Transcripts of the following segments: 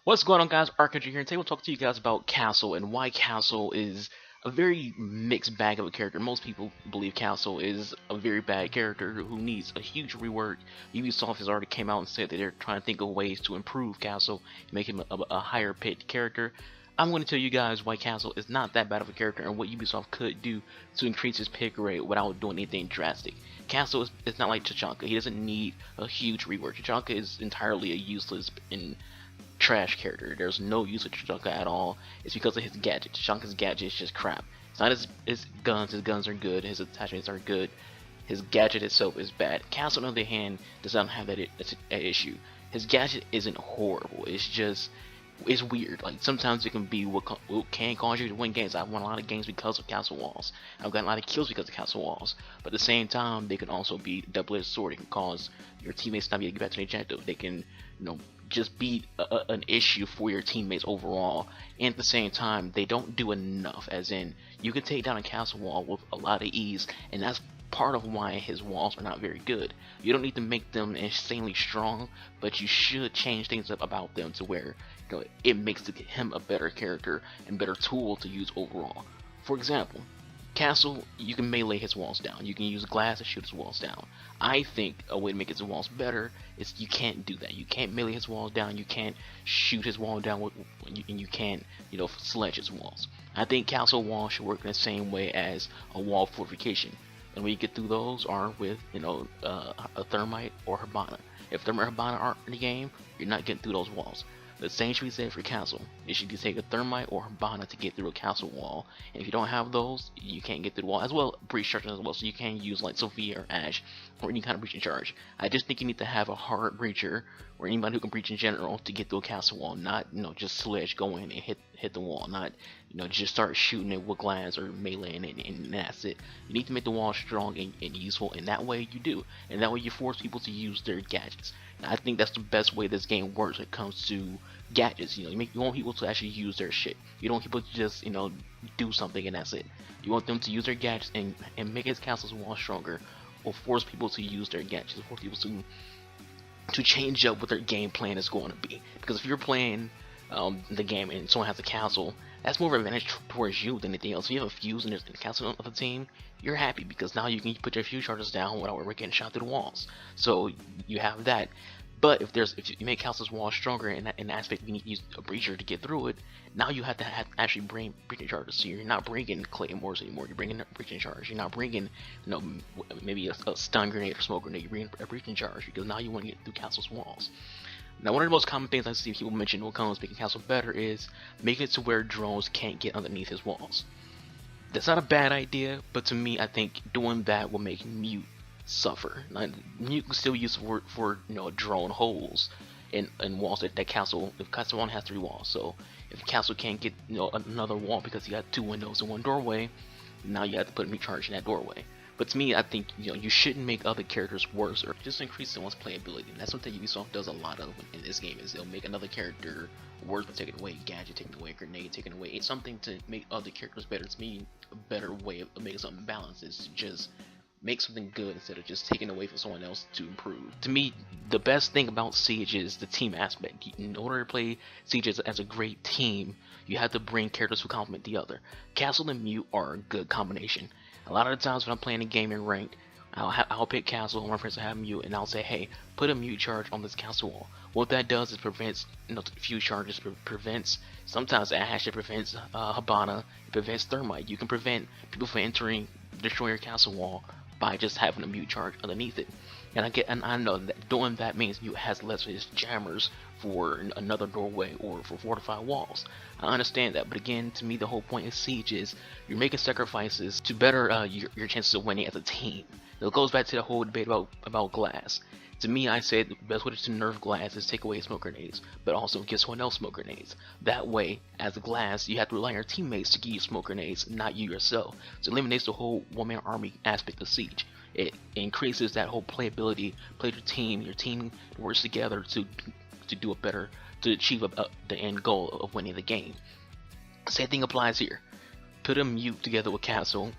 What's going on, guys? Architecture here, and today we'll talk to you guys about Castle and why Castle is a very mixed bag of a character. Most people believe Castle is a very bad character who needs a huge rework. Ubisoft has already came out and said that they're trying to think of ways to improve Castle, make him a higher paid character. I'm going to tell you guys why Castle is not that bad of a character and what Ubisoft could do to increase his pick rate without doing anything drastic. Castle is not like Tachanka. He doesn't need a huge rework. Tachanka is entirely a useless and trash character. There's no use of Tachanka at all. It's because of his gadget. Tachanka's gadget is just crap. It's not his guns. His guns are good. His attachments are good. His gadget itself is bad. Castle, on the other hand, does not have that issue. His gadget isn't horrible. It's weird. Like, sometimes it can be what can cause you to win games. I've won a lot of games because of castle walls. I've gotten a lot of kills because of castle walls. But at the same time, they can also be double-edged sword. It can cause your teammates not be able to get back to the objective. They can, just be an issue for your teammates overall. And at the same time, they don't do enough. As in, you can take down a castle wall with a lot of ease, and that's part of why his walls are not very good. You don't need to make them insanely strong, but you should change things up about them to where it makes him a better character and better tool to use overall. For example, Castle, you can melee his walls down. You can use glass to shoot his walls down. I think a way to make his walls better is you can't do that. You can't melee his walls down. You can't shoot his wall down, and you can't, sledge his walls. I think Castle walls should work in the same way as a wall fortification. And when you get through those are with, a thermite or Hibana. If thermite or Hibana aren't in the game, you're not getting through those walls. The same should be said for Castle. You should take a thermite or Hibana to get through a castle wall. And if you don't have those, you can't get through the wall. As well, breach charges as well. So you can use like Sophia or Ash or any kind of breaching charge. I just think you need to have a hard breacher or anybody who can breach in general to get through a castle wall. Not just sledge, go in and hit the wall. Not just start shooting it with glass or melee and that's it. You need to make the wall strong and useful, and that way you do. And that way you force people to use their gadgets. I think that's the best way this game works when it comes to gadgets. You want people to actually use their shit. You don't want people to just do something and that's it. You want them to use their gadgets and make his castle's wall stronger, or force people to use their gadgets, force people to change up what their game plan is going to be. Because if you're playing the game and someone has a castle, that's more of an advantage towards you than anything else. If you have a fuse and there's a castle on the team, you're happy because now you can put your fuse charges down without getting shot through the walls. So you have that. But if you make Castle's wall stronger in that aspect, you need to use a breacher to get through it. Now you have to actually bring breaching charges. So you're not bringing claymores anymore. You're bringing a breaching charge. You're not bringing maybe a stun grenade or smoke grenade. You're bringing a breaching charge because now you want to get through Castle's walls. Now, one of the most common things I see people mention when it comes to making Castle better is making it to where drones can't get underneath his walls. That's not a bad idea, but to me, I think doing that will make Mute suffer. Now, Mute can still use for drone holes in walls that Castle. If Castle 1 has 3 walls, so if Castle can't get another wall because he got 2 windows and 1 doorway, now you have to put a Mute charge in that doorway. But to me, I think you shouldn't make other characters worse or just increase someone's playability. And that's something Ubisoft does a lot of in this game. Is they'll make another character worse by taking away a gadget, taking away a grenade, taking away something to make other characters better. To me, a better way of making something balanced is to just make something good instead of just taking away from someone else to improve. To me, the best thing about Siege is the team aspect. In order to play Siege as a great team, you have to bring characters who complement the other. Castle and Mute are a good combination. A lot of the times when I'm playing a game in ranked, I'll pick Castle, and my friends will have Mute, and I'll say, hey, put a Mute charge on this Castle wall. What that does is prevents few charges, prevents sometimes Ash, it prevents Hibana, it prevents Thermite. You can prevent people from entering, destroy your Castle wall by just having a Mute charge underneath it. And I know that doing that means Mute has less of his jammers for another doorway or for fortified walls. I understand that, but again, to me, the whole point of Siege is you're making sacrifices to better your chances of winning as a team. It goes back to the whole debate about glass. To me, I said the best way to nerf glass is take away smoke grenades, but also give someone else smoke grenades. That way, as a glass, you have to rely on your teammates to give you smoke grenades, not you yourself. So it eliminates the whole one-man army aspect of Siege. It increases that whole playability, play your team works together to do to achieve the end goal of winning the game. Same thing applies here. Put a Mute together with Castle,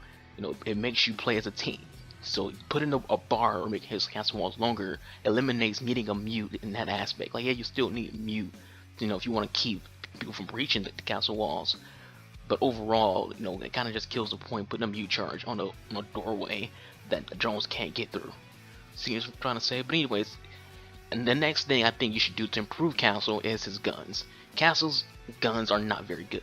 it makes you play as a team. So putting a bar or making his castle walls longer eliminates needing a Mute in that aspect. Like, yeah, you still need Mute if you want to keep people from breaching the castle walls. But overall, it kind of just kills the point putting a mute charge on a doorway that the drones can't get through. See what I'm trying to say? But anyways, and the next thing I think you should do to improve Castle is his guns. Castle's guns are not very good.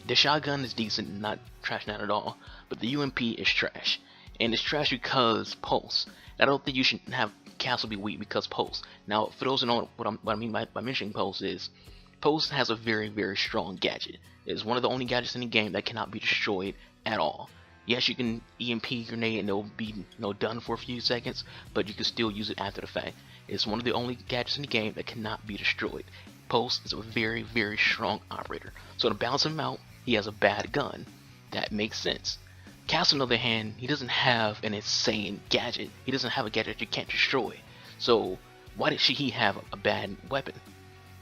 The shotgun is decent, not trash, not at all. But the UMP is trash, and it's trash because pulse. I don't think you should have Castle be weak because pulse. Now, for those who know what I mean by mentioning pulse is, pulse has a very, very strong gadget. It's one of the only gadgets in the game that cannot be destroyed at all. Yes, you can EMP grenade and it'll be done for a few seconds, but you can still use it after the fact. It's one of the only gadgets in the game that cannot be destroyed. Pulse is a very, very strong operator. So to balance him out, he has a bad gun. That makes sense. Castle, on the other hand, he doesn't have an insane gadget. He doesn't have a gadget you can't destroy. So why should he have a bad weapon?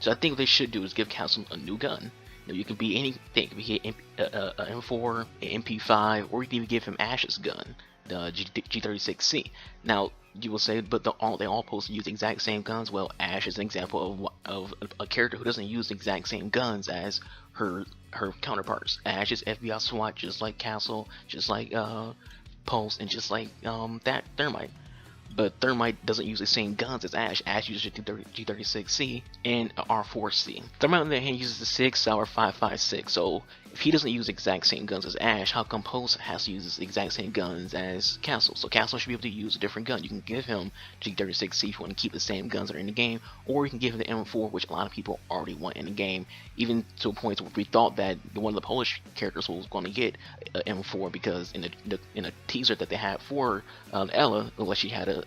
So I think what they should do is give Castle a new gun. You can be anything. You can get an M4, an MP5, or you can even give him Ash's gun, the G36C. Now, you will say, but they all supposed to use the exact same guns. Well, Ash is an example of a character who doesn't use the exact same guns as her counterparts. Ash is FBI SWAT, just like Castle, just like Pulse, and just like that Thermite. But Thermite doesn't use the same guns as Ash. Ash uses a G36C and a R4C. Thermite on the other hand uses the 6 or 5.56. So if he doesn't use the exact same guns as Ash, how come Pulse has to use the exact same guns as Castle? So Castle should be able to use a different gun. You can give him G36C if you want to keep the same guns that are in the game, or you can give him the M4, which a lot of people already want in the game, even to a point where we thought that one of the Polish characters was going to get an M4 because in a teaser that they had for Ella, unless she had a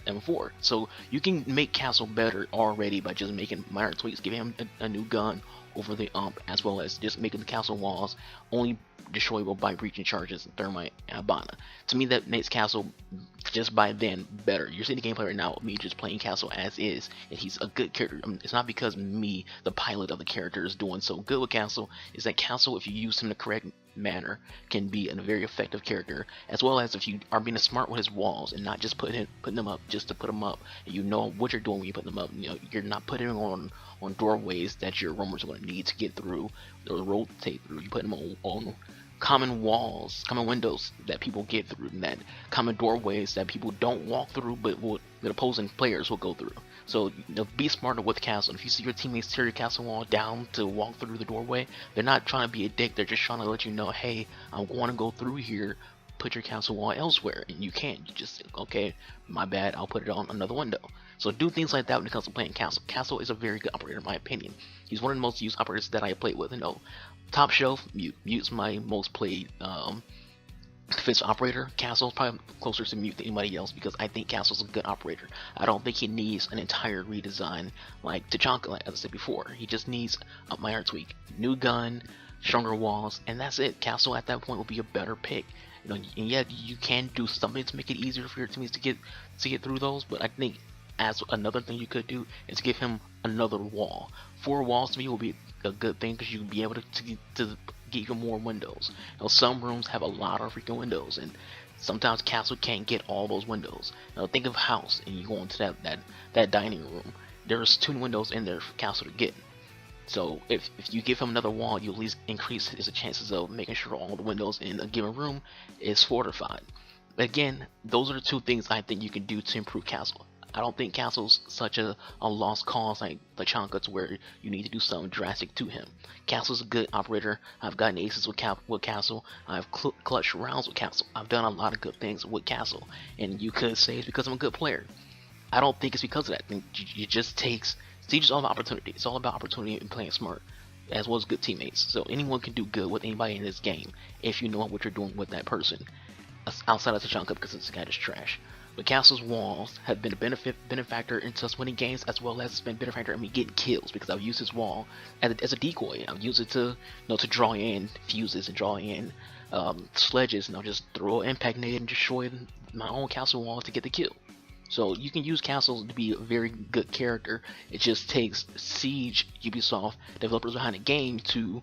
M4. So you can make Castle better already by just making minor tweaks, giving him a new gun over the as well as just making the Castle walls only destroyable by breaching charges, Thermite, and Habana. To me, that makes Castle just by then better. You're seeing the gameplay right now with me just playing Castle as is, and he's a good character. It's not because me, the pilot of the character, is doing so good with Castle. It's that Castle, if you use him the correct manner, can be a very effective character, as well as if you are being smart with his walls and not just putting them up just to put them up, and you know what you're doing when you put them up. You're not putting them on doorways that your roamers are going to need to get through or rotate through. You put them on common walls, common windows that people get through, and that common doorways that people don't walk through, but the opposing players will go through. So be smarter with Castle. If you see your teammates tear your Castle wall down to walk through the doorway, they're not trying to be a dick. They're just trying to let you know, hey, I want to go through here. Put your Castle wall elsewhere, and you can't. You just say, okay, my bad. I'll put it on another window. So do things like that when it comes to playing Castle. Castle is a very good operator in my opinion. He's one of the most used operators that I played with. Top shelf, Mute's my most played defense operator. Castle's probably closer to Mute than anybody else because I think Castle's a good operator. I don't think he needs an entire redesign like Tachanka, like as I said before. He just needs a minor tweak, new gun, stronger walls, and that's it. Castle at that point will be a better pick. And yet you can do something to make it easier for your teammates to get through those, but I think as another thing you could do is give him another wall. 4 walls to me will be a good thing because you can be able to get even more windows. Some rooms have a lot of freaking windows, and sometimes Castle can't get all those windows. Think of House, and you go into that dining room. There's 2 windows in there for Castle to get. So if you give him another wall, you at least increase his chances of making sure all the windows in a given room is fortified. But again, those are the 2 things I think you can do to improve Castle. I don't think Castle's such a lost cause like Tachanka to where you need to do something drastic to him. Castle's a good operator. I've gotten aces with Castle. I've clutched rounds with Castle. I've done a lot of good things with Castle. And you could say it's because I'm a good player. I don't think it's because of that. I think it just takes... Siege is all about opportunity. It's all about opportunity and playing smart, as well as good teammates. So anyone can do good with anybody in this game if you know what you're doing with that person. Outside of Tachanka, because this guy is trash. But Castle's walls have been a benefactor into us winning games, as well as it's been a benefactor in me getting kills, because I've used his wall as a decoy. I've used it to draw in fuses and draw in sledges, and I'll just throw an impact nade and destroy my own Castle wall to get the kill. So you can use Castle to be a very good character. It just takes Siege, Ubisoft, developers behind the game to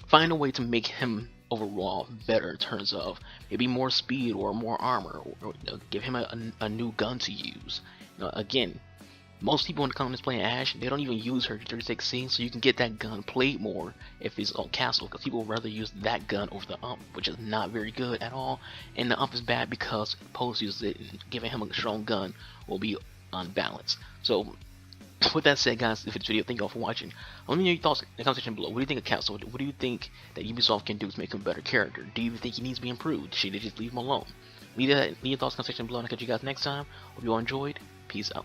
find a way to make him overall better in terms of maybe more speed or more armor, or give him a new gun to use. Again, Most people when it comes to playing Ash, they don't even use her 36C, so you can get that gun played more if it's on Castle, because people rather use that gun over the Ump, which is not very good at all. And the Ump is bad because Post uses it, and giving him a strong gun will be unbalanced. So with that said, guys, if it's video, thank you all for watching. Let me know your thoughts in the comment section below. What do you think of Castle? What do you think that Ubisoft can do to make him a better character? Do you think he needs to be improved? Should they just leave him alone? Leave your thoughts in the comment section below, and I'll catch you guys next time. Hope you all enjoyed. Peace out.